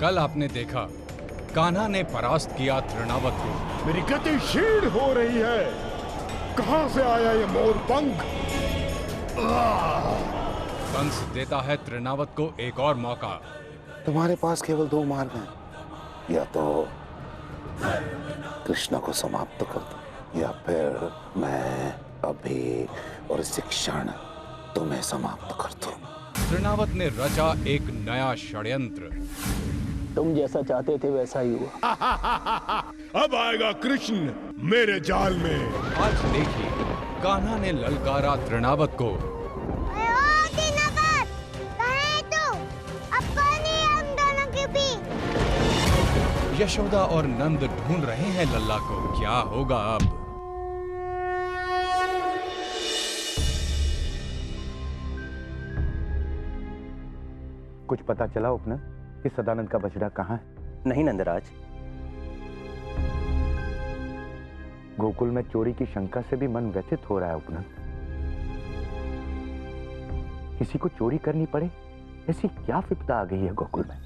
कल आपने देखा कान्हा ने परास्त किया तृणावत को। मेरी गति क्षीण हो रही है। कहां से आया ये मोरपंख? कंस देता है तृणावत को एक और मौका। तुम्हारे पास केवल दो मार्ग हैं, या तो कृष्ण को समाप्त कर दो, या फिर मैं अभी और इसी क्षण तुम्हें समाप्त कर दूं। तृणावत ने रचा एक नया षड्यंत्र। तुम जैसा चाहते थे वैसा ही हुआ। अब आएगा कृष्ण मेरे जाल में। आज देखिए कान्हा ने ललकारा तृणावत को। यशोदा और नंद ढूंढ रहे हैं लल्ला को। क्या होगा अब? कुछ पता चला उपनंद कि सदानंद का बछड़ा कहाँ है? नहीं नंदराज। गोकुल में चोरी की शंका से भी मन व्यथित हो रहा है उपनंद। किसी को चोरी करनी पड़े ऐसी क्या विपदा आ गई है गोकुल में?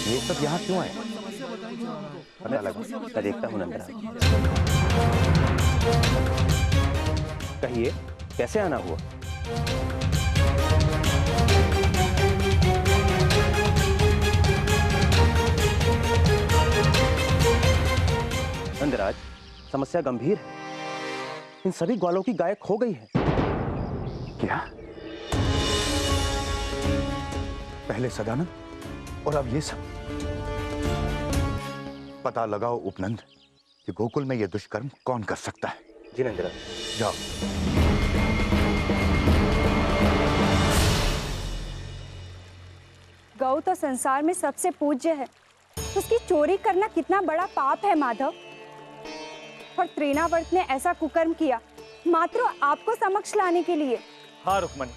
ये सब यहाँ क्यों है? पता लगा? मैं देखता हूँ नंदराज। कहिए कैसे आना हुआ? नंदराज समस्या गंभीर है। इन सभी ग्वालों की गाय खो गई है। क्या? पहले सदानंद और अब ये सब? पता लगाओ उपनंद कि गोकुल में यह दुष्कर्म कौन कर सकता है। जी नंदराज। जाओ। गौ तो संसार में सबसे पूज्य है, उसकी चोरी करना कितना बड़ा पाप है माधव। और तृणावर्त ने ऐसा कुकर्म किया मात्र आपको समक्ष लाने के लिए। हाँ रुक्मणी,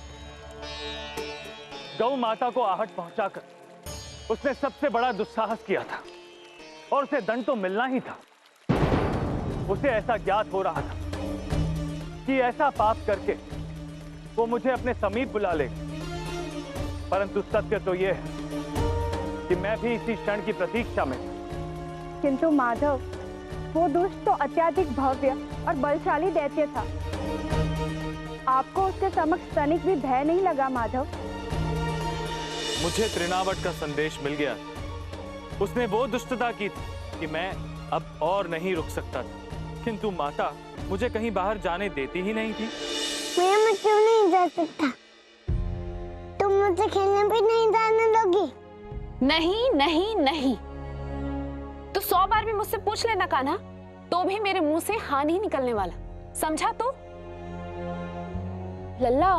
गौ माता को आहट पहुंचाकर उसने सबसे बड़ा दुस्साहस किया था और उसे दंड तो मिलना ही था। उसे ऐसा ज्ञात हो रहा था कि ऐसा पाप करके वो मुझे अपने समीप बुला लेगा, परंतु सत्य तो यह है कि मैं भी इसी क्षण की प्रतीक्षा में। किंतु माधव, वो दुष्ट तो अत्यधिक भव्य और बलशाली दैत्य था। आपको उसके समक्ष तनिक भी भय नहीं लगा माधव? मुझे तृणावट का संदेश मिल गया। उसने वो दुष्टता की थी कि मैं अब और नहीं रुक सकता था, किंतु माता मुझे कहीं बाहर जाने देती ही नहीं थी। मैं क्यों नहीं जा सकता? तुम मुझे खेलने भी नहीं जाने दोगी? नहीं नहीं नहीं, तो 100 बार भी मुझसे पूछ लेना कान्हा, तो भी मेरे मुंह से हाँ नहीं निकलने वाला, समझा? तो लल्ला,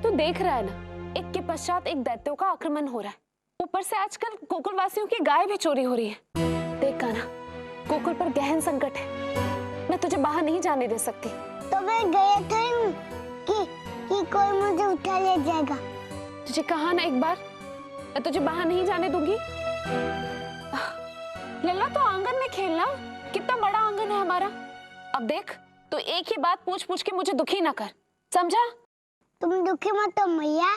तू देख रहा है ना, एक के पश्चात एक दैत्यों का आक्रमण हो रहा है। ऊपर से आजकल गोकुल वासियों की गाय भी चोरी हो रही है। देख कान्हा, गोकुल पर गहन संकट है। मैं तुझे बाहर नहीं जाने दे सकती। तो मैं गया था कि कोई मुझे उठा ले जाएगा। तुझे कहा ना एक बार, मैं तुझे बाहर नहीं जाने दूंगी। लल्ला, तो आंगन में खेलना, कितना बड़ा आंगन है हमारा। अब देख, तो एक ही बात पूछ पूछ के मुझे दुखी ना कर, समझा? तुम दुखी मत हो मैया,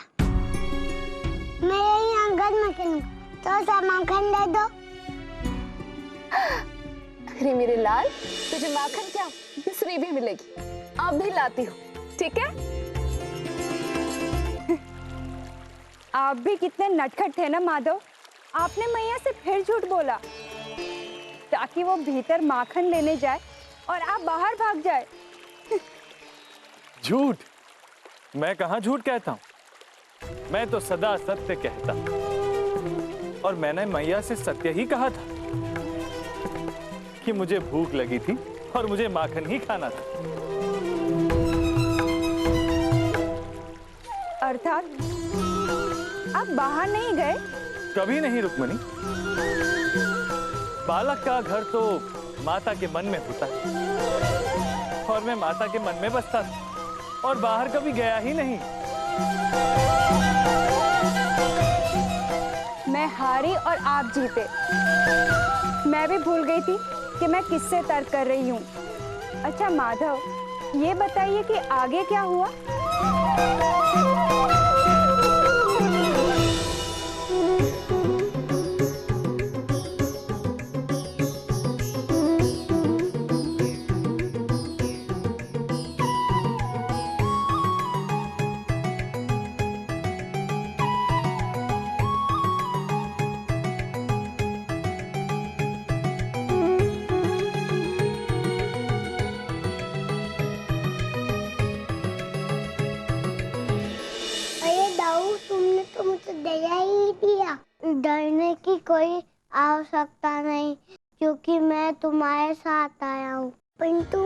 मैं यही आंगन में खेलूंगा, तो सा माखन दे दो। अरे मेरे लाल, तुझे माखन क्या, मिश्री भी मिलेगी, आप भी लाती हूँ, ठीक है? आप भी कितने नटखट थे ना माधव। आपने मैया से फिर झूठ बोला ताकि वो भीतर माखन लेने जाए और आप बाहर भाग जाए। झूठ? मैं कहाँ झूठ कहता हूँ, मैं तो सदा सत्य कहता। और मैंने मैया से सत्य ही कहा था कि मुझे भूख लगी थी और मुझे माखन ही खाना था। अर्थात आप बाहर नहीं गए? कभी नहीं रुक्मणी। बालक का घर तो माता के मन में होता है और मैं माता के मन में बसता था और बाहर कभी गया ही नहीं। मैं हारी और आप जीते। मैं भी भूल गई थी कि मैं किससे तर्क कर रही हूँ। अच्छा माधव, ये बताइए कि आगे क्या हुआ? की कोई आवश्यकता नहीं, क्योंकि मैं तुम्हारे साथ आया हूँ। परंतु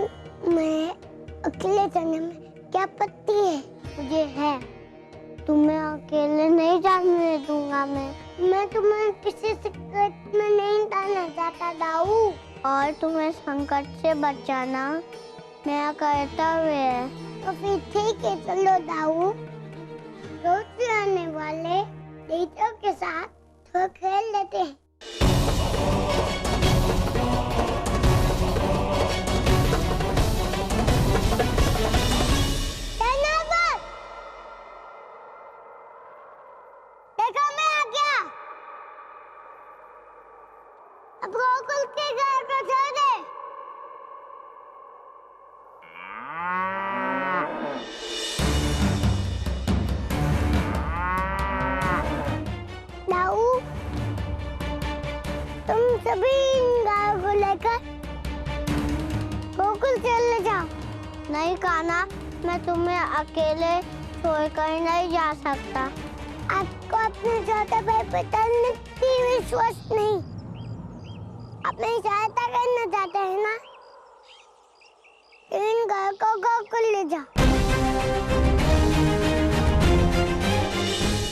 मैं अकेले जाने में क्या आपत्ति है? मुझे है, तुम्हें अकेले नहीं जाने दूंगा। मैं तुम्हें किसी संकट में नहीं डालना चाहता दाऊ, और तुम्हें संकट से बचाना मेरा कर्तव्य है। तो फिर ठीक है, चलो दाऊ, रोज आने वाले टीचर के साथ थोड़ा खेल लेते हैं। देखो मैं आ गया। अब गोकुल के घर को छोड़ दे। दाऊ, तुम सभी इन गायों को लेकर गोकुल चले जाओ। नहीं कान्हा, मैं तुम्हें अकेले छोड़कर नहीं जा सकता। आपको अपने छोटे भाई पर इतनी विश्वास नहीं। अपनी सहायता करना चाहते हैं ना? इन गायों को गोकुल ले जाओ।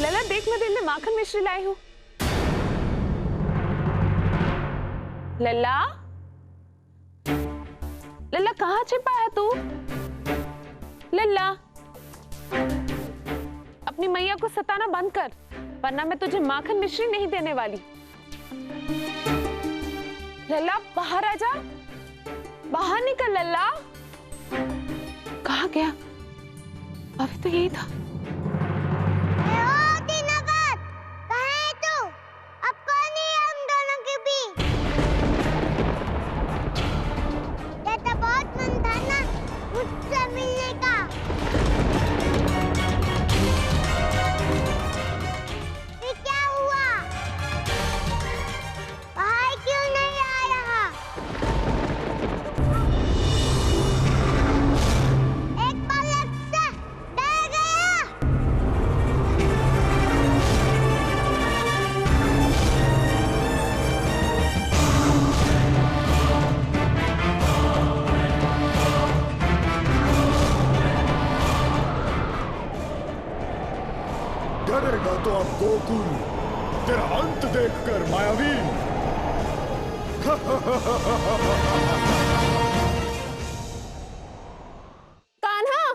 लला देख, मैं दिल में माखन मिश्री लाई हूँ। लल्ला, लल्ला कहाँ छिपा है तू? लल्ला, अपनी मैया को सताना बंद कर, वरना मैं तुझे माखन मिश्री नहीं देने वाली। लल्ला बाहर आ जा, बाहर निकल। लल्ला कहाँ गया? अभी तो यही था। डरेगा तो अब गोकुल तेरा अंत देखकर मायावी। कान्हा,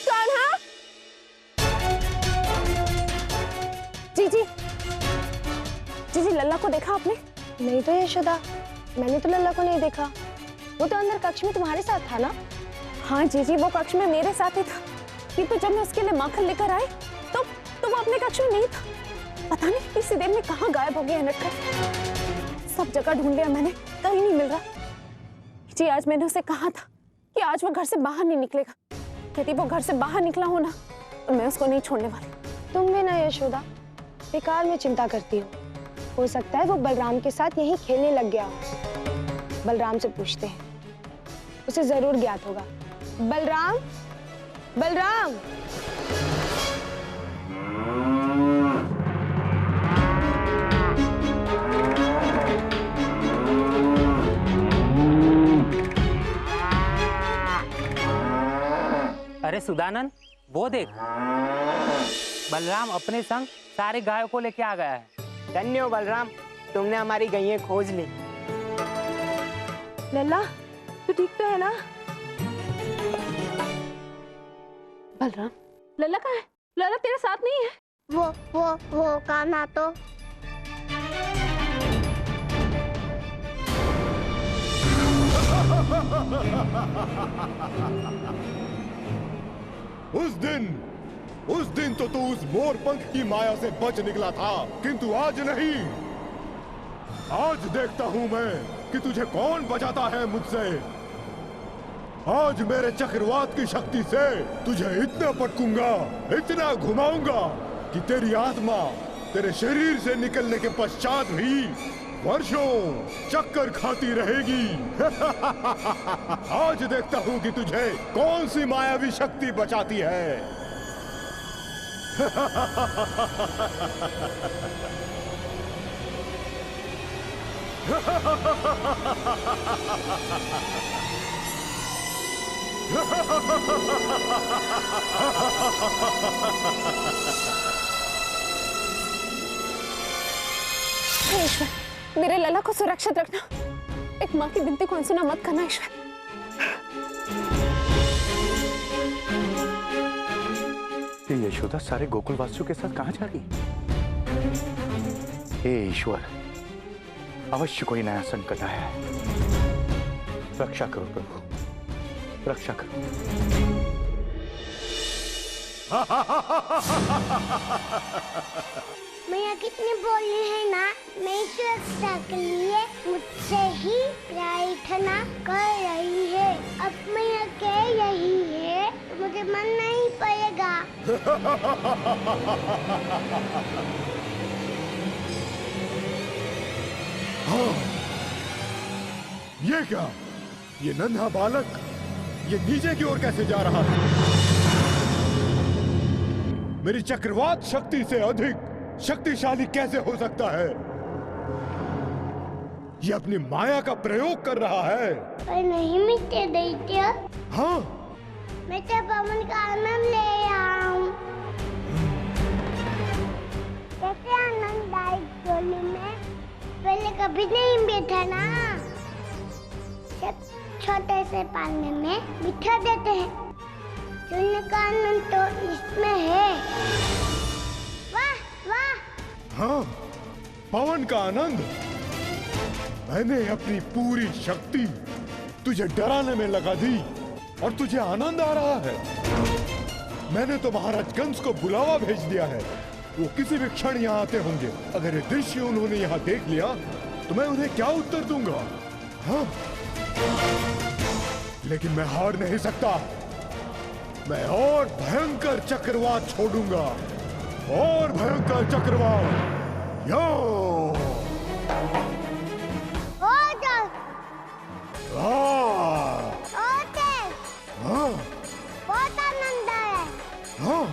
कान्हा, जी, लल्ला को देखा आपने? नहीं तो यशोदा, मैंने तो लल्ला को नहीं देखा। वो तो अंदर कक्ष में तुम्हारे साथ था ना? हाँ जी, वो कक्ष में मेरे साथ ही था, किंतु जब मैं उसके लिए माखन लेकर आई तो वो अपने कक्ष में नहीं था। पता नहीं इसी देर में कहाँ गायब हो गया नटखट। सब जगह ढूंढ लिया मैंने, कहीं नहीं मिल रहा। जी आज मैंने उसे कहा था कि आज वो घर से बाहर नहीं निकलेगा। यदि वो घर से बाहर निकला हो ना तो मैं उसको नहीं छोड़ने वाली। तुम भी ना यशोदा, बेकार में चिंता करती हो सकता है वो बलराम के साथ यहीं खेलने लग गया हो। बलराम से पूछते हैं, उसे जरूर ज्ञात होगा। बलराम, बलराम, अरे सुदानंद, वो देख, बलराम अपने संग सारे गायों को लेके आ गया है। धन्य हो बलराम, तुमने हमारी गैयें खोज ली। लल्ला, तू ठीक तो है ना? बलराम, लल्ला कहाँ है? लल्ला तेरे साथ नहीं है? वो कान्हा तो उस दिन तो तू उस मोर पंख की माया से बच निकला था, किंतु आज नहीं। आज देखता हूं मैं कि तुझे कौन बचाता है मुझसे। आज मेरे चक्रवात की शक्ति से तुझे इतना पटकूंगा, इतना घुमाऊंगा कि तेरी आत्मा तेरे शरीर से निकलने के पश्चात भी वर्षों चक्कर खाती रहेगी। आज देखता हूं कि तुझे कौन सी मायावी शक्ति बचाती है। हे ईश्वर, मेरे लला को सुरक्षित रखना। एक माँ की विनती को अनसुना मत करना ईश्वर। ये यशोदा सारे गोकुल वासियों के साथ कहां जा रही? हे ईश्वर, अवश्य कोई नया संकट आया है। रक्षा करो प्रभु, रक्षा करो। मैया कितनी बोली है ना, मैं सुरक्षा के लिए मुझसे ही प्रार्थना कर रही है। अब मैया कह रही है तो मुझे मानना ही पड़ेगा। हाँ, ये क्या? ये नन्हा बालक ये नीचे की ओर कैसे जा रहा है? मेरी चक्रवात शक्ति से अधिक शक्तिशाली कैसे हो सकता है? ये अपनी माया का प्रयोग कर रहा है। पर नहीं मिलते दैत्य। हाँ, मैं तो पवन का आनंद ले रहा हूँ। कैसे आनंददायक झोली में पहले कभी नहीं बैठा ना। छोटे से पानी में बिठा देते हैं। झूलने का आनंद तो इसमें है। वाह वाह। हाँ, पवन का आनंद। मैंने अपनी पूरी शक्ति तुझे डराने में लगा दी और तुझे आनंद आ रहा है। मैंने तो महाराज कंस को बुलावा भेज दिया है। वो किसी भी क्षण यहाँ आते होंगे। अगर ये दृश्य उन्होंने यहाँ देख लिया तो मैं उन्हें क्या उत्तर दूंगा? हाँ, लेकिन मैं हार नहीं सकता। मैं और भयंकर चक्रवात छोड़ूंगा, और भयंकर चक्रवात। यो! बहुत आनंद आया। हाँ।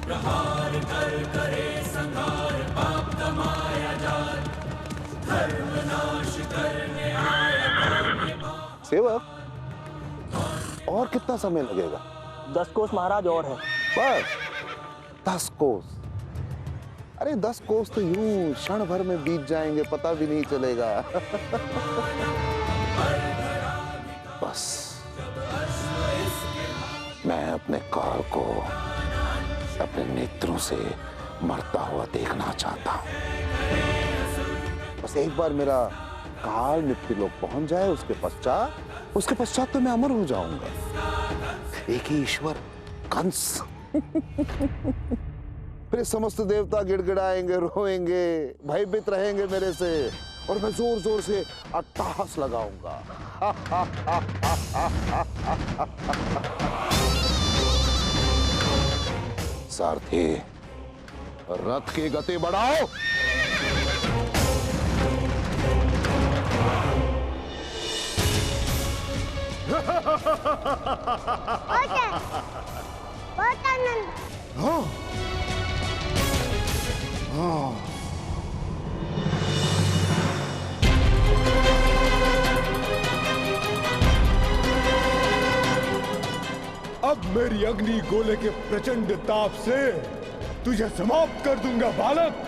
प्रहार कर करे संहार पाप दमाया जाल धर्म नाश करने आया। सेवक, और कितना समय लगेगा? 10 कोस महाराज और है। बस 10 कोस? अरे 10 कोस तो यूं क्षण भर में बीत जाएंगे, पता भी नहीं चलेगा। बस मैं अपने काल को अपने नेत्रों से मरता हुआ देखना चाहता हूं। बस एक बार मेरा काल मृत्युलोक पहुंच जाए, उसके पश्चात तो मैं अमर हो जाऊंगा। एक ही ईश्वर कंस। फिर समस्त देवता गिड़गिड़ाएंगे, रोएंगे, भयभीत रहेंगे मेरे से, और मैं जोर जोर से अट्टहास लगाऊंगा। सारथी, रथ की गति बढ़ाओ। बहुत आनंद। हाँ, हाँ। अब मेरी अग्नि गोले के प्रचंड ताप से तुझे समाप्त कर दूंगा बालक।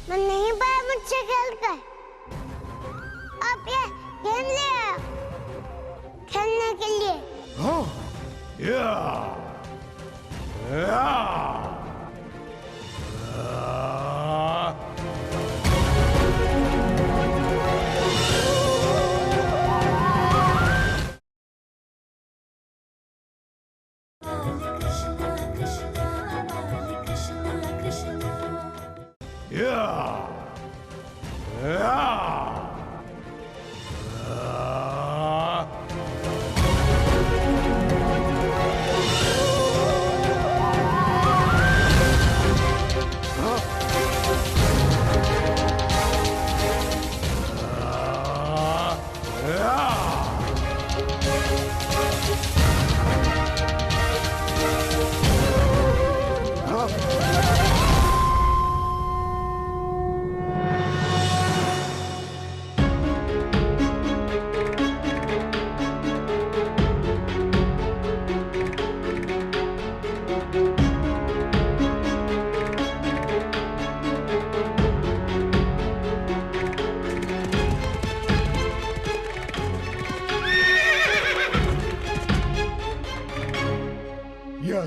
मैं नहीं पाया मुझसे खेलकर। अब ये गेंद ले आया खेलने के लिए। हाँ, या, या,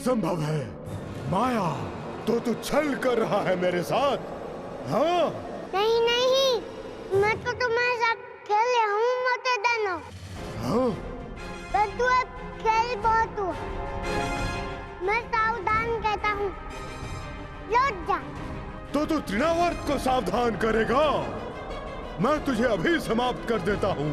असंभव है। माया, तो तू छल कर रहा है मेरे साथ? हाँ? नहीं नहीं, मैं तो तुम्हारे साथ खेले हूँ मोटे दानव। हाँ? तू अब खेल बहुत हुआ। मैं सावधान कहता हूँ, लौट जा। तो तू तृणावर्त को सावधान करेगा? मैं तुझे अभी समाप्त कर देता हूँ।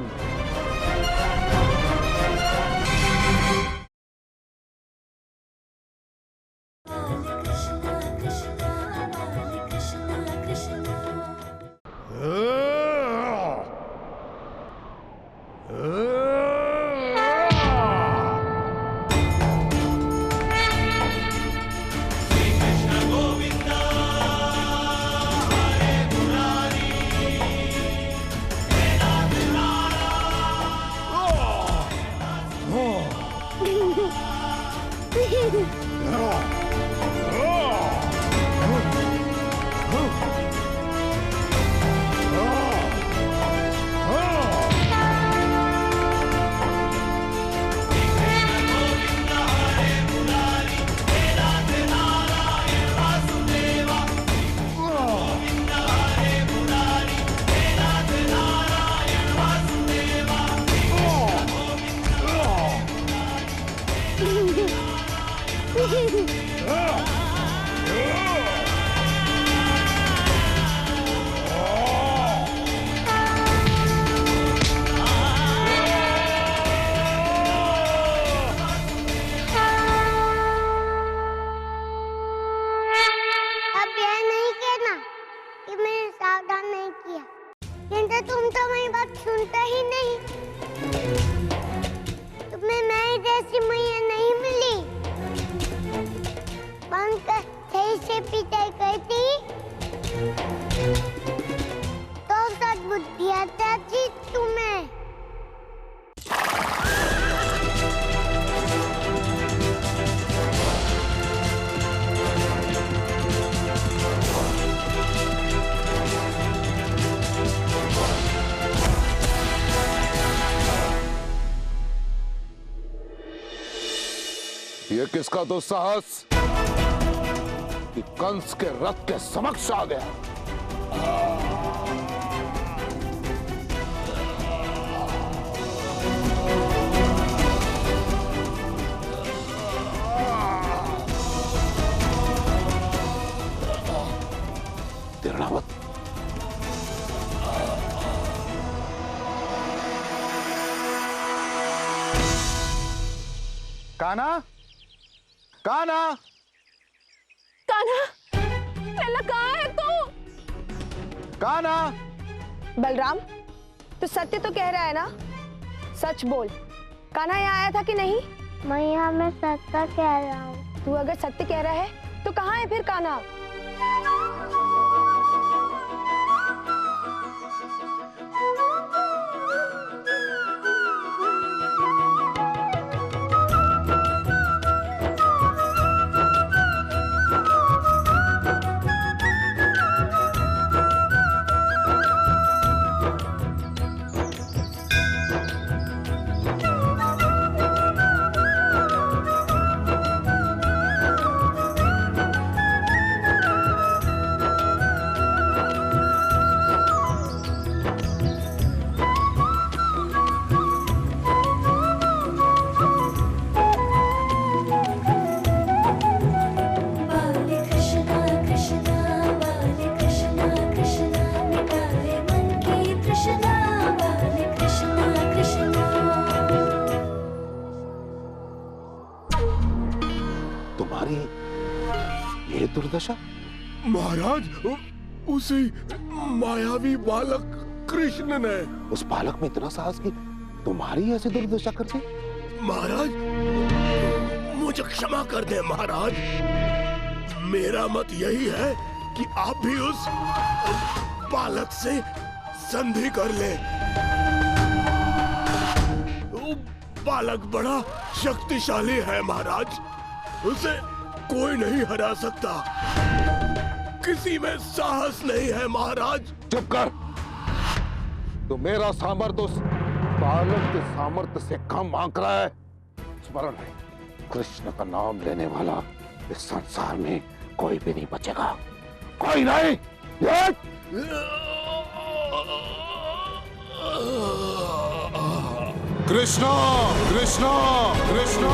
ये किसका दुस्साहस कि कंस के रथ के समक्ष आ गया? तृणावर्त, कान्हा, कान्हा, कान्हा, लल्ला कहाँ है तू? कान्हा। बलराम, तू सत्य तो कह रहा है ना? सच बोल, कान्हा यहाँ आया था कि नहीं? मैं यहाँ में सत्य कह रहा हूँ। तू अगर सत्य कह रहा है तो कहाँ है फिर कान्हा? दुर्दशा? महाराज, उसी मायावी बालक कृष्ण ने। उस बालक में इतना साहस कि तुम्हारी ऐसी दुर्दशा कर दी? महाराज, मुझे क्षमा कर दे महाराज। मेरा मत यही है कि आप भी उस बालक से संधि कर ले। वो बालक बड़ा शक्तिशाली है महाराज, उसे कोई नहीं हरा सकता। किसी में साहस नहीं है महाराज। चुप कर। तो मेरा सामर्थ्य उस बालक के सामर्थ्य से कम आंक रहा है। स्मरण है, कृष्ण का नाम लेने वाला इस संसार में कोई भी नहीं बचेगा, कोई नहीं। कृष्णा कृष्णा कृष्णा